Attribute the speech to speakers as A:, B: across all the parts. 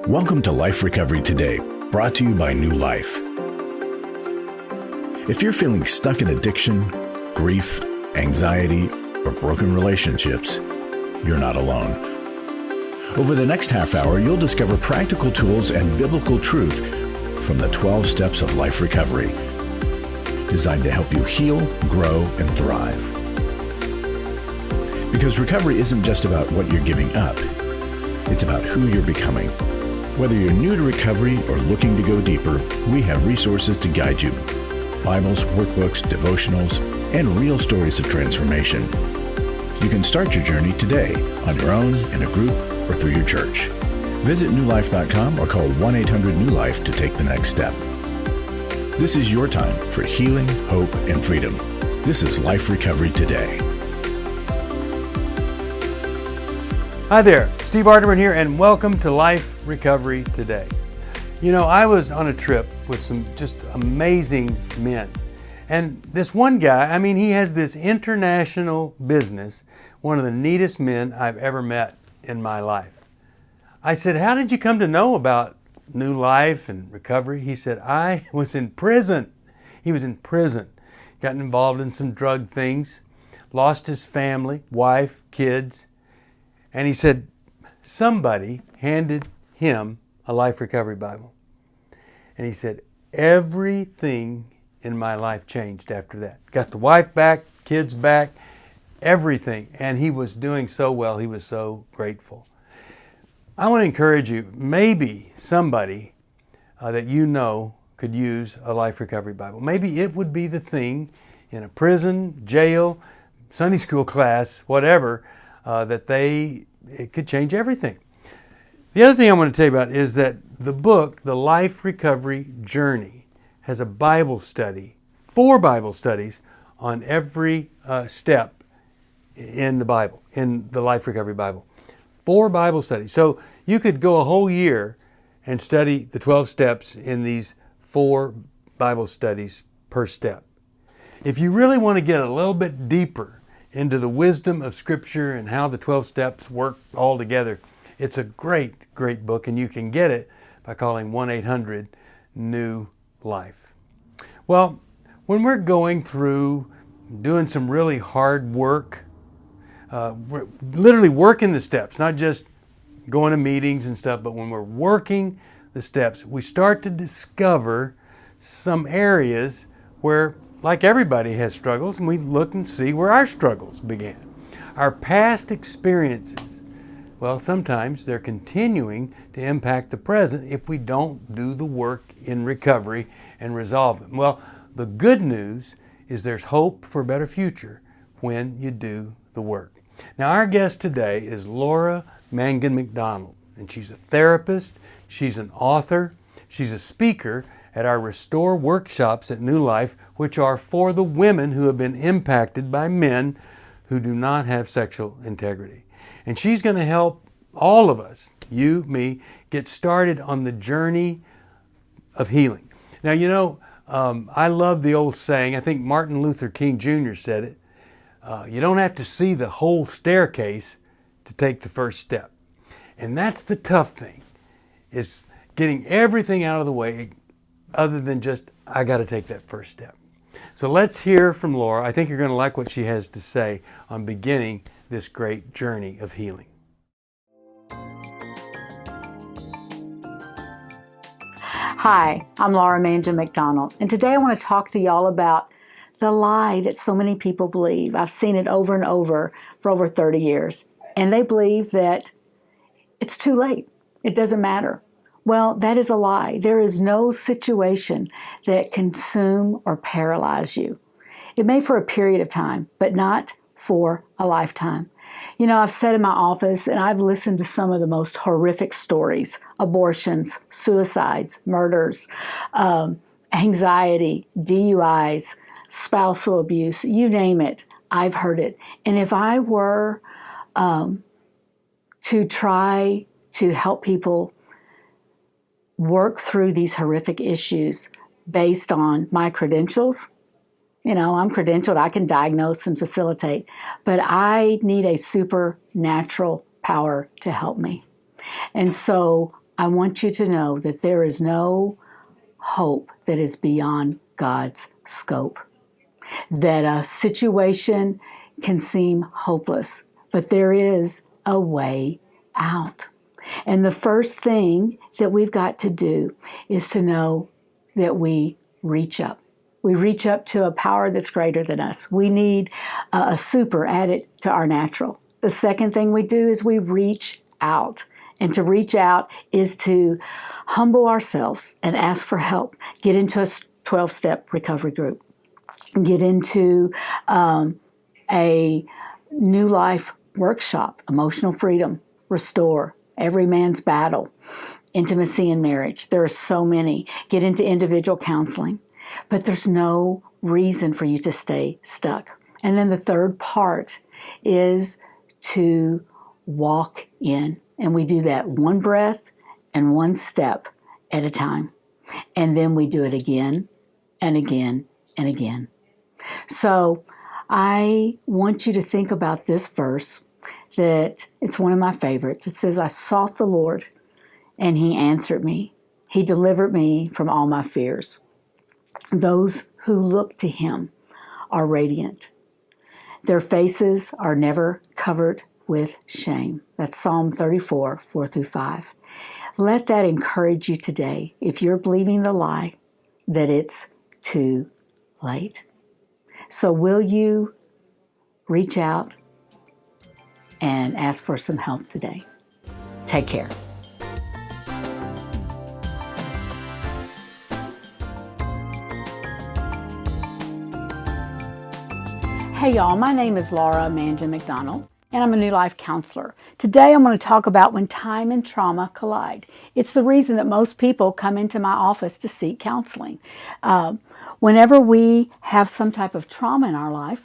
A: Welcome to Life Recovery Today, brought to you by New Life. If you're feeling stuck in addiction, grief, anxiety, or broken relationships, you're not alone. Over the next half hour, you'll discover practical tools and biblical truth from the 12 steps of life recovery, designed to help you heal, grow, and thrive. Because recovery isn't just about what you're giving up, it's about who you're becoming. Whether you're new to recovery or looking to go deeper, we have resources to guide you. Bibles, workbooks, devotionals, and real stories of transformation. You can start your journey today on your own, in a group, or through your church. Visit newlife.com or call 1-800-NEW-LIFE to take the next step. This is your time for healing, hope, and freedom. This is Life Recovery Today.
B: Hi there, Steve Arterburn here, and welcome to Life Recovery Today. You know, I was on a trip with some just amazing men. And this one guy, he has this international business, one of the neatest men I've ever met in my life. I said, how did you come to know about New Life and recovery? He said, I was in prison. He was in prison, got involved in some drug things, lost his family, wife, kids. And he said, somebody handed him a Life Recovery Bible. And he said, everything in my life changed after that. Got the wife back, kids back, everything. And he was doing so well. He was so grateful. I want to encourage you, maybe somebody that you know could use a Life Recovery Bible. Maybe it would be the thing in a prison, jail, Sunday school class, whatever, it could change everything. The other thing I want to tell you about is that the book, The Life Recovery Journey, has a Bible study, 4 Bible studies on every step in the Bible, in the Life Recovery Bible. 4 Bible studies. So you could go a whole year and study the 12 steps in these 4 Bible studies per step. If you really want to get a little bit deeper into the wisdom of Scripture and how the 12 steps work all together, it's a great, great book, and you can get it by calling 1-800-NEW-LIFE. Well, when we're going through doing some really hard work, we're literally working the steps, not just going to meetings and stuff, but when we're working the steps, we start to discover some areas where, like everybody has struggles, and we look and see where our struggles began. Our past experiences, well, sometimes they're continuing to impact the present if we don't do the work in recovery and resolve them. Well, the good news is there's hope for a better future when you do the work. Now, our guest today is Mangin McDonald, and she's a therapist, she's an author, she's a speaker at our Restore workshops at New Life, which are for the women who have been impacted by men who do not have sexual integrity. And she's going to help all of us, you, me, get started on the journey of healing. Now, you know, I love the old saying, I think Martin Luther King Jr. said it, you don't have to see the whole staircase to take the first step. And that's the tough thing, is getting everything out of the way other than just, I got to take that first step. So let's hear from Laura. I think you're going to like what she has to say on beginning this great journey of healing.
C: Hi, I'm Mangin McDonald, and today I want to talk to y'all about the lie that so many people believe. I've seen it over and over for over 30 years, and they believe that it's too late. It doesn't matter. Well, that is a lie. There is no situation that can consume or paralyze you. It may for a period of time, but not for a lifetime. You know, I've sat in my office and I've listened to some of the most horrific stories: abortions, suicides, murders, anxiety, DUIs, spousal abuse, you name it, I've heard it. And if I were to try to help people work through these horrific issues based on my credentials, You know, I'm credentialed, I can diagnose and facilitate, but I need a supernatural power to help me. And so I want you to know that there is no hope that is beyond God's scope. That a situation can seem hopeless, but there is a way out. And the first thing that we've got to do is to know that we reach up. We reach up to a power that's greater than us. We need a super added to our natural. The second thing we do is we reach out. And to reach out is to humble ourselves and ask for help. Get into a 12-step recovery group. Get into a new life workshop, emotional freedom, restore, every man's battle, intimacy in marriage. There are so many. Get into individual counseling. But there's no reason for you to stay stuck. And then the third part is to walk in. And we do that one breath and one step at a time. And then we do it again and again and again. So I want you to think about this verse, that it's one of my favorites. It says, I sought the Lord and he answered me. He delivered me from all my fears. Those who look to him are radiant. Their faces are never covered with shame. That's Psalm 34, 4-5. Let that encourage you today if you're believing the lie that it's too late. So will you reach out and ask for some help today? Take care. Hey y'all, my name is Mangin McDonald, and I'm a New Life counselor. Today I'm going to talk about when time and trauma collide. It's the reason that most people come into my office to seek counseling. Whenever we have some type of trauma in our life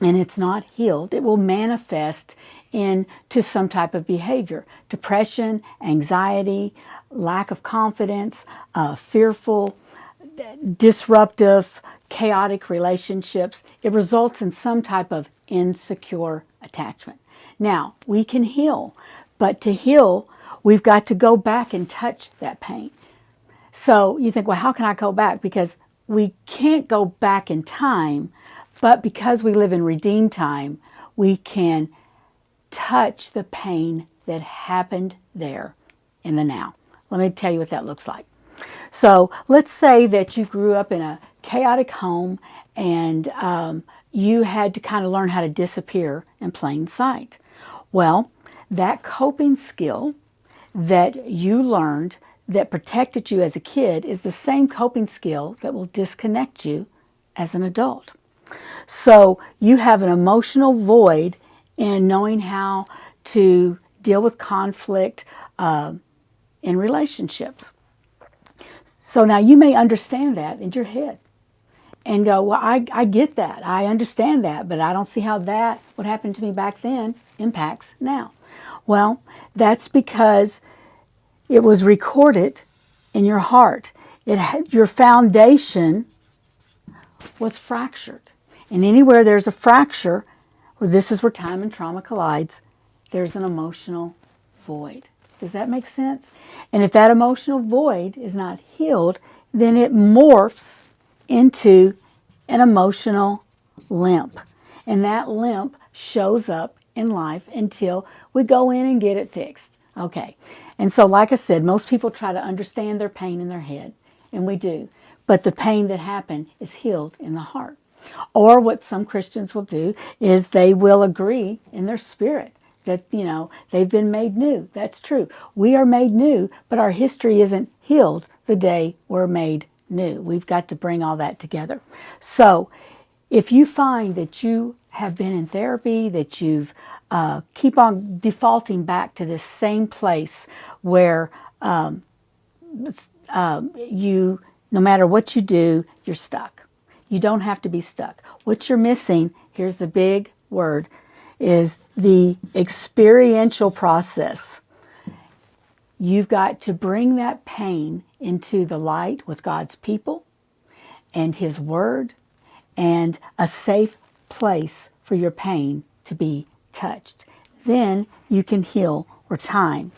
C: and it's not healed, it will manifest into some type of behavior. Depression, anxiety, lack of confidence, fearful, disruptive, chaotic relationships. It results in some type of insecure attachment. Now, we can heal, but to heal, we've got to go back and touch that pain. So you think, well, how can I go back? Because we can't go back in time, but because we live in redeemed time, we can touch the pain that happened there in the now. Let me tell you what that looks like. So let's say that you grew up in a chaotic home and you had to kind of learn how to disappear in plain sight. Well, that coping skill that you learned that protected you as a kid is the same coping skill that will disconnect you as an adult. So you have an emotional void in knowing how to deal with conflict in relationships. So now you may understand that in your head and go, well, I get that. I understand that, but I don't see how that, what happened to me back then, impacts now. Well, that's because it was recorded in your heart. Your foundation was fractured. And anywhere there's a fracture, well, this is where time and trauma collides, there's an emotional void. Does that make sense? And if that emotional void is not healed, then it morphs into an emotional limp. And that limp shows up in life until we go in and get it fixed. Okay. And so, like I said, most people try to understand their pain in their head, and we do. But the pain that happened is healed in the heart. Or what some Christians will do is they will agree in their spirit that, they've been made new. That's true. We are made new, but our history isn't healed the day we're made new. We've got to bring all that together. So if you find that you have been in therapy, that you've keep on defaulting back to this same place where you, no matter what you do, you're stuck. You don't have to be stuck. What you're missing, here's the big word, is the experiential process. You've got to bring that pain into the light with God's people and His Word and a safe place for your pain to be touched. Then you can heal where time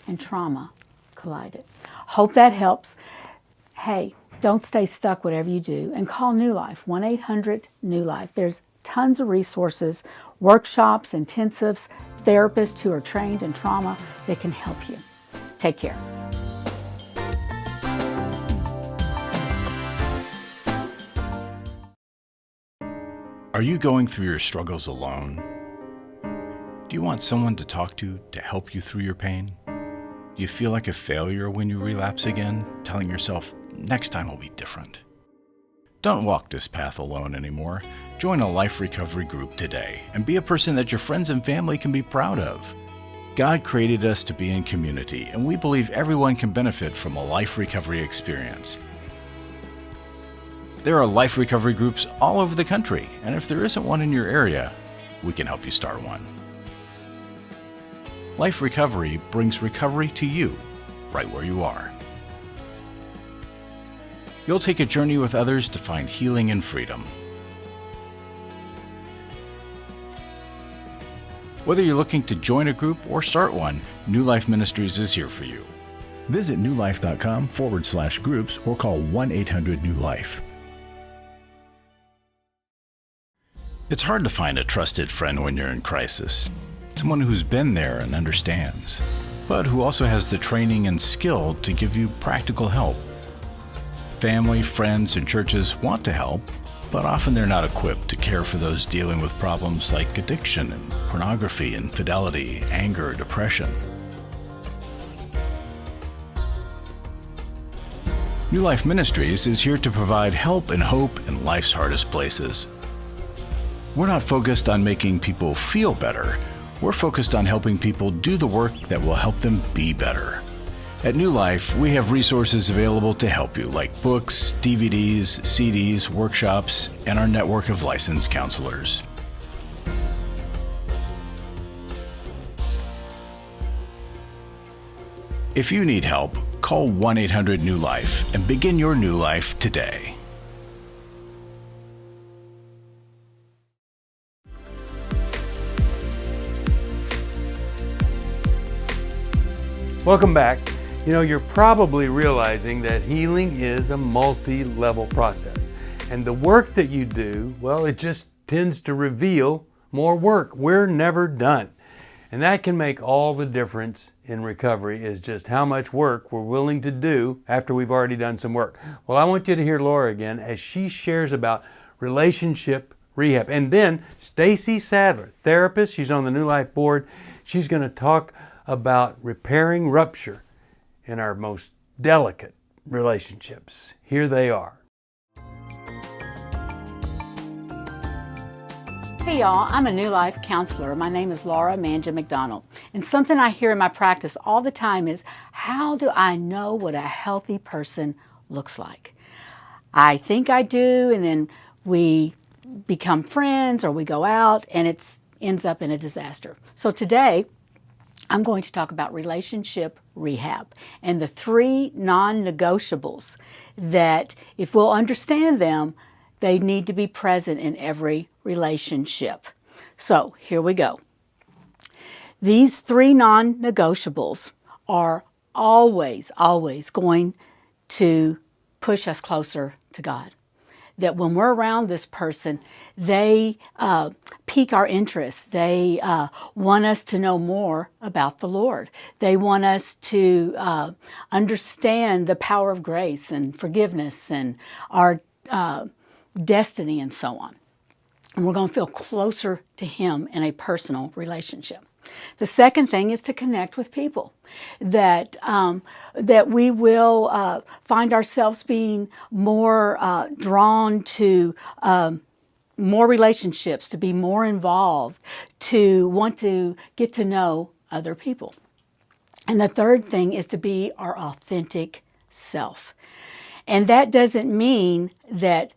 C: and trauma collided. Hope that helps. Hey, don't stay stuck whatever you do, and call New Life, 1-800-NEW-LIFE. There's tons of resources, workshops, intensives, therapists who are trained in trauma that can help you. Take care.
A: Are you going through your struggles alone? Do you want someone to talk to help you through your pain? Do you feel like a failure when you relapse again, telling yourself, next time will be different? Don't walk this path alone anymore. Join a life recovery group today and be a person that your friends and family can be proud of. God created us to be in community, and we believe everyone can benefit from a life recovery experience. There are life recovery groups all over the country, and if there isn't one in your area, we can help you start one. Life Recovery brings recovery to you, right where you are. You'll take a journey with others to find healing and freedom. Whether you're looking to join a group or start one, New Life Ministries is here for you. Visit newlife.com/groups or call 1-800-NEW-LIFE. It's hard to find a trusted friend when you're in crisis. Someone who's been there and understands, but who also has the training and skill to give you practical help. Family, friends, and churches want to help, but often they're not equipped to care for those dealing with problems like addiction and pornography, infidelity, anger, depression. New Life Ministries is here to provide help and hope in life's hardest places. We're not focused on making people feel better. We're focused on helping people do the work that will help them be better. At New Life, we have resources available to help you, like books, DVDs, CDs, workshops, and our network of licensed counselors. If you need help, call 1-800-NEW-LIFE and begin your new life today.
B: Welcome back. You know, you're probably realizing that healing is a multi-level process. And the work that you do, well, it just tends to reveal more work. We're never done. And that can make all the difference in recovery, is just how much work we're willing to do after we've already done some work. Well, I want you to hear Laura again as she shares about relationship rehab. And then Stacey Sadler, therapist, she's on the New Life board. She's going to talk about repairing rupture in our most delicate relationships. Here they are.
C: Hey y'all, I'm a New Life counselor. My name is Mangin McDonald. And something I hear in my practice all the time is, how do I know what a healthy person looks like? I think I do, and then we become friends or we go out and it ends up in a disaster. So today, I'm going to talk about relationship rehab and the 3 non-negotiables that, if we'll understand them, they need to be present in every relationship. So here we go. These 3 non-negotiables are always going to push us closer to God. That when we're around this person, they pique our interest. They want us to know more about the Lord. They want us to understand the power of grace and forgiveness and our destiny and so on. And we're going to feel closer to Him in a personal relationship. The second thing is to connect with people, that we will find ourselves being more drawn to more relationships, to be more involved, to want to get to know other people. And the third thing is to be our authentic self. And that doesn't mean that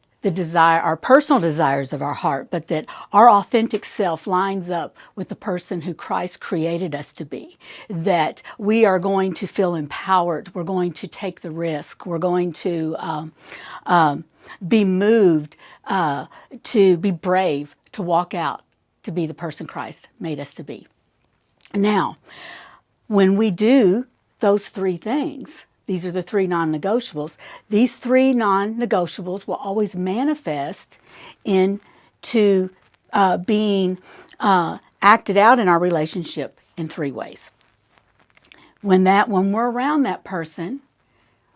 C: our personal desires of our heart, but that our authentic self lines up with the person who Christ created us to be. That we are going to feel empowered. We're going to take the risk. We're going to be moved, to be brave, to walk out, to be the person Christ made us to be. Now, when we do those three things, these are the three non-negotiables, these three non-negotiables will always manifest into being acted out in our relationship in three ways. When we're around that person,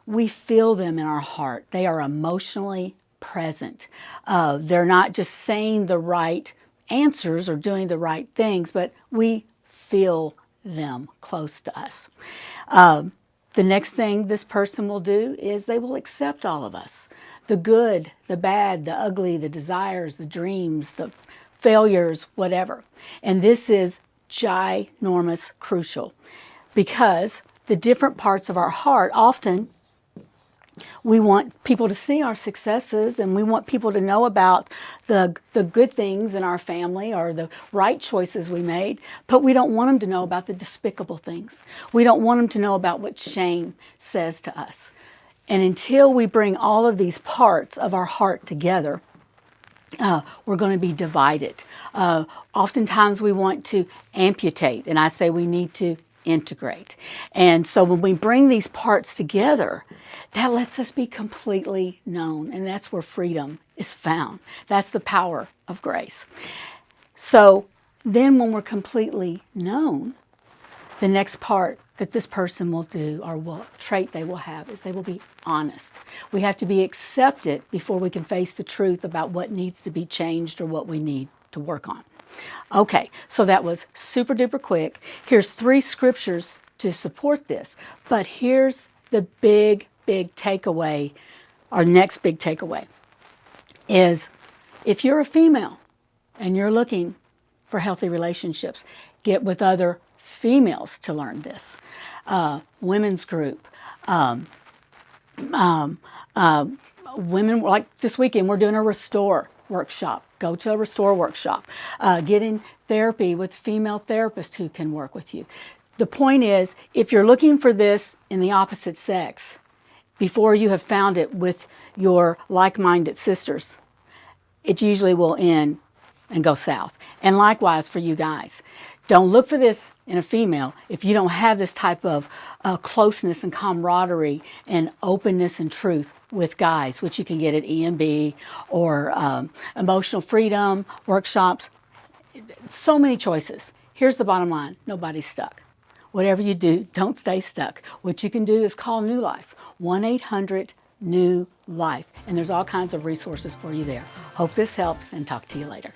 C: we feel them in our heart. They are emotionally present. They're not just saying the right answers or doing the right things, but we feel them close to us. The next thing this person will do is they will accept all of us. The good, the bad, the ugly, the desires, the dreams, the failures, whatever. And this is ginormous crucial because the different parts of our heart, often we want people to see our successes and we want people to know about the good things in our family or the right choices we made, but we don't want them to know about the despicable things. We don't want them to know about what shame says to us. And until we bring all of these parts of our heart together, we're going to be divided. Oftentimes we want to amputate, and I say we need to integrate. And so when we bring these parts together, that lets us be completely known, and that's where freedom is found. That's the power of grace. So then when we're completely known, the next part that this person will do, or what trait they will have, is they will be honest. We have to be accepted before we can face the truth about what needs to be changed or what we need to work on. Okay, so that was super duper quick. Here's 3 scriptures to support this, but here's the big takeaway. Our next big takeaway is if you're a female and you're looking for healthy relationships, get with other females to learn this. Women's group. Women, like this weekend, we're doing a restore workshop. Go to a restore workshop. Get in therapy with female therapists who can work with you. The point is, if you're looking for this in the opposite sex, before you have found it with your like-minded sisters, it usually will end and go south. And likewise for you guys. Don't look for this in a female if you don't have this type of closeness and camaraderie and openness and truth with guys, which you can get at EMB or emotional freedom workshops. So many choices. Here's the bottom line. Nobody's stuck. Whatever you do, don't stay stuck. What you can do is call New Life, 1-800-NEW-LIFE. And there's all kinds of resources for you there. Hope this helps, and talk to you later.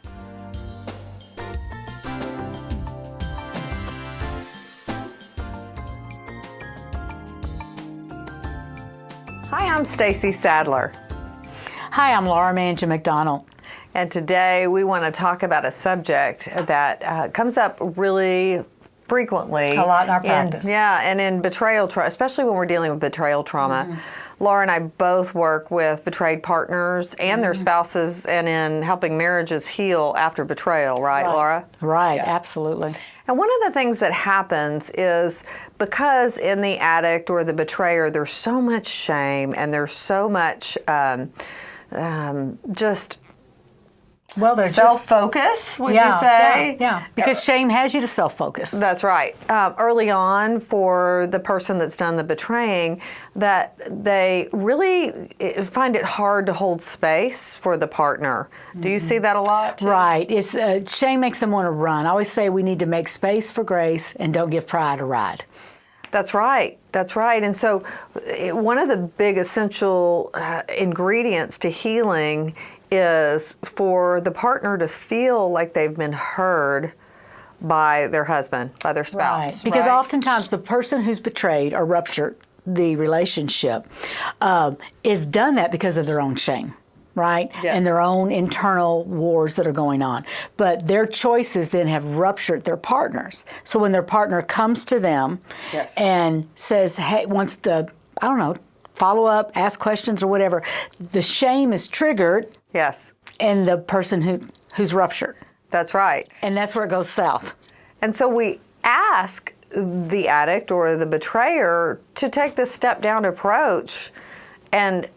D: Hi, I'm Stacey Sadler.
C: Hi, I'm Mangin McDonald.
D: And today we want to talk about a subject that comes up really frequently.
C: A lot in our practice.
D: And in betrayal trauma, especially when we're dealing with betrayal trauma. Mm-hmm. Laura and I both work with betrayed partners and their spouses, and in helping marriages heal after betrayal, right. Laura?
C: Right, yeah. Absolutely.
D: And one of the things that happens is because in the addict or the betrayer, there's so much shame and there's so much just
C: they're
D: self-focus, would you say?
C: Yeah, because shame has you to self-focus.
D: That's right. Early on, for the person that's done the betraying, that they really find it hard to hold space for the partner. Do you see that a lot too?
C: Right. It's shame makes them want to run. I always say we need to make space for grace and don't give pride a ride.
D: That's right. That's right. And so one of the big essential ingredients to healing is for the partner to feel like they've been heard by their husband, by their spouse.
C: Right. Because oftentimes the person who's betrayed or ruptured the relationship is done that because of their own shame, right?
D: Yes.
C: And their own internal wars that are going on. But their choices then have ruptured their partners. So when their partner comes to them and says, hey, wants to, I don't know, follow up, ask questions or whatever, the shame is triggered.
D: Yes.
C: And the person who's ruptured.
D: That's right.
C: And that's where it goes south.
D: And so we ask the addict or the betrayer to take this step down approach and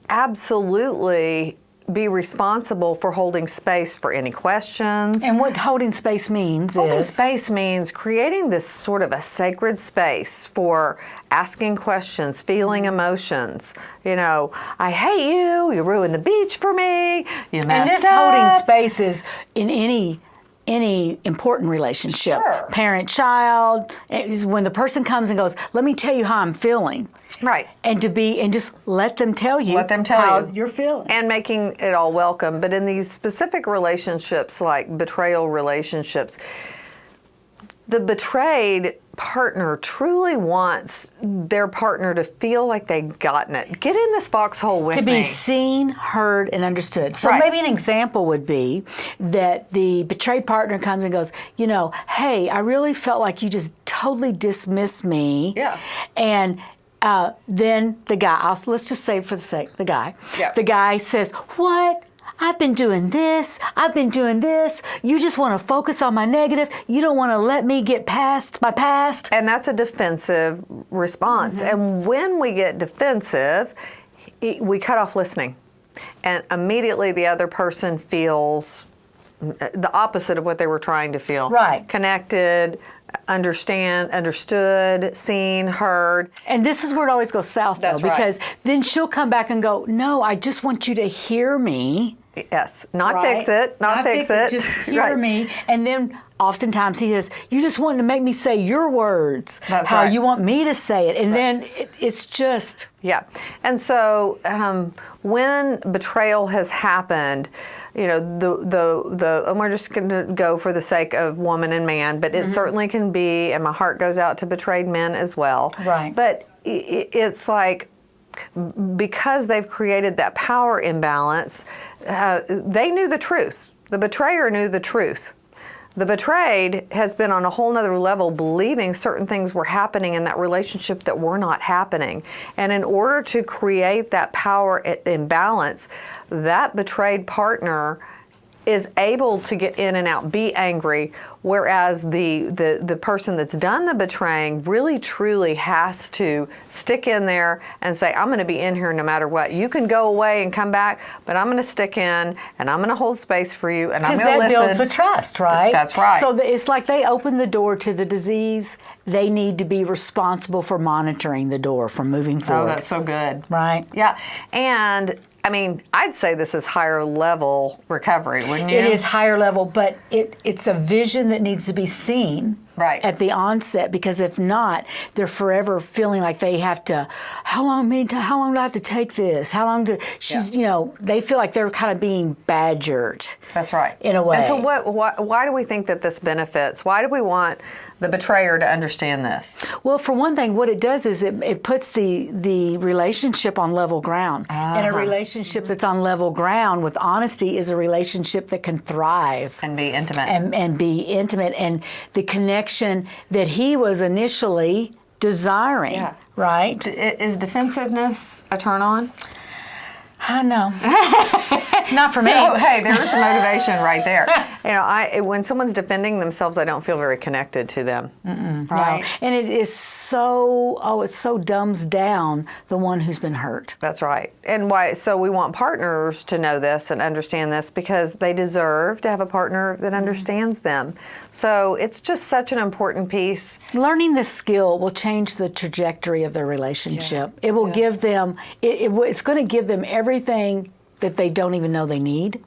D: absolutely be responsible for holding space for any questions.
C: And what holding space means
D: Holding
C: is
D: space means creating this sort of a sacred space for asking questions, feeling emotions. You know, I hate you, you ruined the beach for me, you messed
C: and this
D: up.
C: holding space is in any important relationship.
D: Sure.
C: Parent-child, is when the person comes and goes, let me tell you how I'm feeling.
D: Right.
C: And just let them tell you how you're feeling.
D: And making it all welcome. But in these specific relationships, like betrayal relationships, the betrayed partner truly wants their partner to feel like they've gotten it. Get in this foxhole with me.
C: To be seen, heard, and understood. So
D: Right.
C: maybe an example would be that the betrayed partner comes and goes, you know, hey, I really felt like you just totally dismissed me.
D: Yeah.
C: And then the guy, let's just say for the sake, the guy.
D: Yeah.
C: The guy says, what? I've been doing this. I've been doing this. You just want to focus on my negative. You don't want to let me get past my past.
D: And that's a defensive response. And when we get defensive, we cut off listening. And immediately the other person feels the opposite of what they were trying to feel.
C: Right.
D: Connected, understood, seen, heard.
C: And this is where it always goes south,
D: That's
C: though,
D: right.
C: because then she'll come back and go, no, I just want you to hear me.
D: Yes, not
C: Right?
D: fix it, not fix it.
C: Just hear
D: Right.
C: me. And then oftentimes he says, you just want to make me say your words,
D: That's
C: how
D: right.
C: you want me to say it. And then it's just...
D: Yeah. And so when betrayal has happened, you know, and we're just going to go for the sake of woman and man, but it certainly can be, and my heart goes out to betrayed men as well.
C: Right.
D: But it's like, because they've created that power imbalance, they knew the truth. The betrayer knew the truth. The betrayed has been on a whole nother level believing certain things were happening in that relationship that were not happening. And in order to create that power imbalance, that betrayed partner is able to get in and out, be angry, whereas the person that's done the betraying really truly has to stick in there and say, I'm going to be in here no matter what. You can go away and come back, but I'm going to stick in and I'm going to hold space for you and I'm going to listen.
C: Because that builds a trust, right?
D: That's right.
C: So it's like they open the door to the disease. They need to be responsible for monitoring the door from moving forward.
D: Oh, that's so good.
C: Right?
D: Yeah. And I mean, I'd say this is higher level recovery, wouldn't you?
C: It is higher level, but it's a vision that needs to be seen
D: Right.
C: at the onset, because if not, they're forever feeling like they have to, how long do I have to take this? How long you know, they feel like they're kind of being badgered.
D: That's right.
C: In a way.
D: And so why do we think that this benefits? Why do we want the betrayer to understand this?
C: Well, for one thing, what it does is it puts the relationship on level ground. And a relationship that's on level ground with honesty is a relationship that can thrive.
D: And be intimate.
C: And be intimate. And the connection that he was initially desiring,
D: Yeah.
C: right?
D: Is defensiveness a turn on?
C: I know. Not for me.
D: So, hey, there's some motivation right there. You know, when someone's defending themselves, I don't feel very connected to them. Right?
C: No. And it is it so dumbs down the one who's been hurt.
D: That's right. And why? So we want partners to know this and understand this because they deserve to have a partner that understands them. So it's just such an important piece.
C: Learning this skill will change the trajectory of their relationship. It will give them, it's going to give them everything that they don't even know they need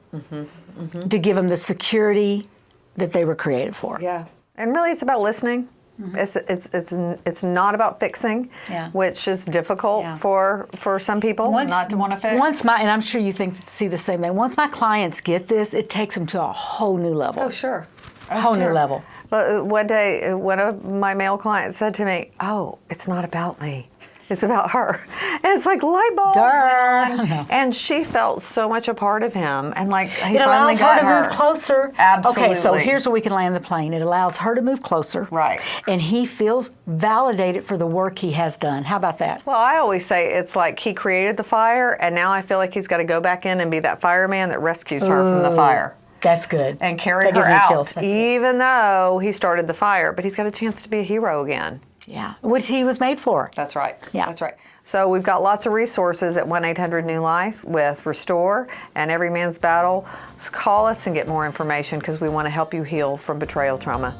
C: to give them the security that they were created for.
D: Yeah. And really it's about listening. It's not about fixing, which is difficult for some people not to want to fix.
C: And I'm sure you see the same thing. Once my clients get this, it takes them to a whole new level.
D: Oh, sure.
C: A whole new level.
D: But one day, one of my male clients said to me, "Oh, it's not about me. It's about her." And it's like light bulb went on. And she felt so much a part of him. And like he
C: it
D: finally
C: allows
D: got
C: her to move closer.
D: Absolutely.
C: Okay, so here's where we can land the plane. It allows her to move closer.
D: Right.
C: And he feels validated for the work he has done. How about that?
D: Well, I always say it's like he created the fire, and now I feel like he's got to go back in and be that fireman that rescues her from the fire.
C: That's good.
D: And carry
C: That
D: her
C: gives me
D: out,
C: chills. That's good.
D: even though he started the fire. But he's got a chance to be a hero again.
C: Yeah, which he was made for.
D: That's right.
C: Yeah.
D: That's right. So we've got lots of resources at 1-800-NEW-LIFE with Restore and Every Man's Battle. Call us and get more information because we want to help you heal from betrayal trauma.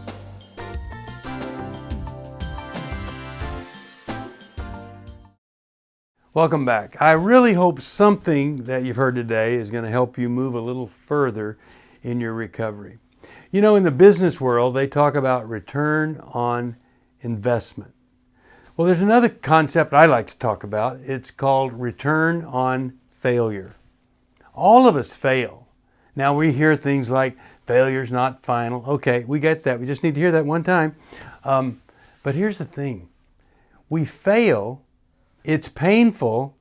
B: Welcome back. I really hope something that you've heard today is going to help you move a little further in your recovery. You know, in the business world, they talk about return on investment. Well, there's another concept I like to talk about. It's called return on failure. All of us fail. Now we hear things like failure's not final. Okay, we get that. We just need to hear that one time. But here's the thing. We fail. It's painful,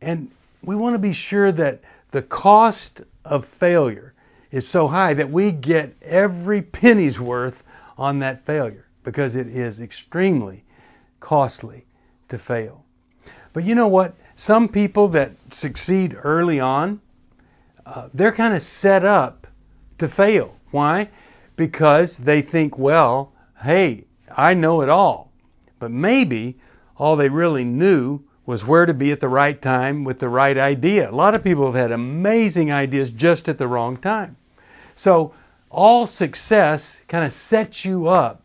B: and we want to be sure that the cost of failure is so high that we get every penny's worth on that failure, because it is extremely costly to fail. But you know what? Some people that succeed early on, they're kind of set up to fail. Why? Because they think, well, hey, I know it all. But maybe all they really knew was where to be at the right time with the right idea. A lot of people have had amazing ideas just at the wrong time. So all success kind of sets you up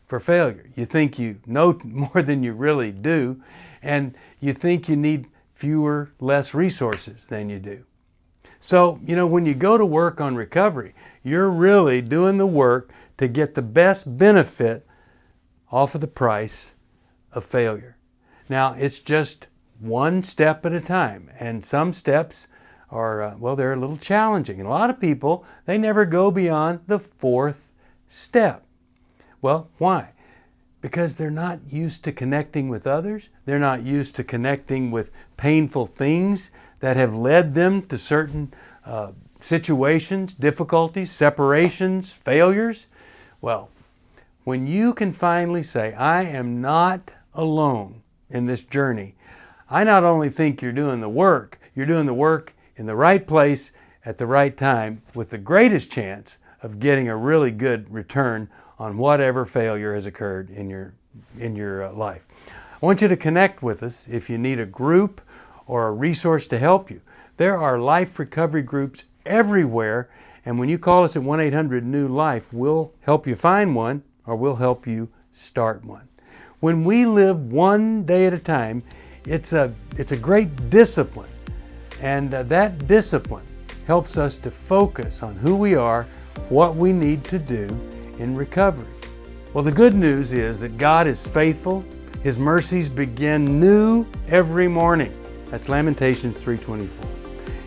B: for failure. You think you know more than you really do, and you think you need fewer, less resources than you do. So, you know, when you go to work on recovery, you're really doing the work to get the best benefit off of the price of failure. Now, it's just one step at a time, and some steps are, they're a little challenging. And a lot of people, they never go beyond the fourth step. Well, why? Because they're not used to connecting with others. They're not used to connecting with painful things that have led them to certain situations, difficulties, separations, failures. Well, when you can finally say, I am not alone in this journey, I not only think you're doing the work in the right place at the right time with the greatest chance of getting a really good return on whatever failure has occurred in your life. I want you to connect with us if you need a group or a resource to help you. There are life recovery groups everywhere, and when you call us at 1-800-NEW-LIFE, we'll help you find one or we'll help you start one. When we live one day at a time, it's a great discipline, and that discipline helps us to focus on who we are, what we need to do in recovery. Well, the good news is that God is faithful. His mercies begin new every morning. That's Lamentations 3:24.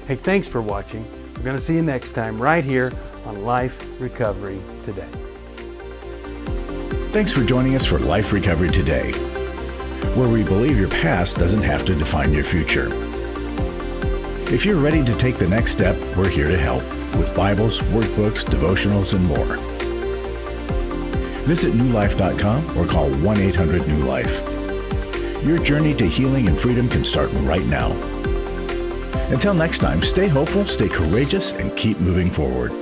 B: Hey, thanks for watching. We're going to see you next time right here on Life Recovery Today.
A: Thanks for joining us for Life Recovery Today, where we believe your past doesn't have to define your future. If you're ready to take the next step, we're here to help with Bibles, workbooks, devotionals, and more. Visit newlife.com or call 1-800-NEW-LIFE. Your journey to healing and freedom can start right now. Until next time, stay hopeful, stay courageous, and keep moving forward.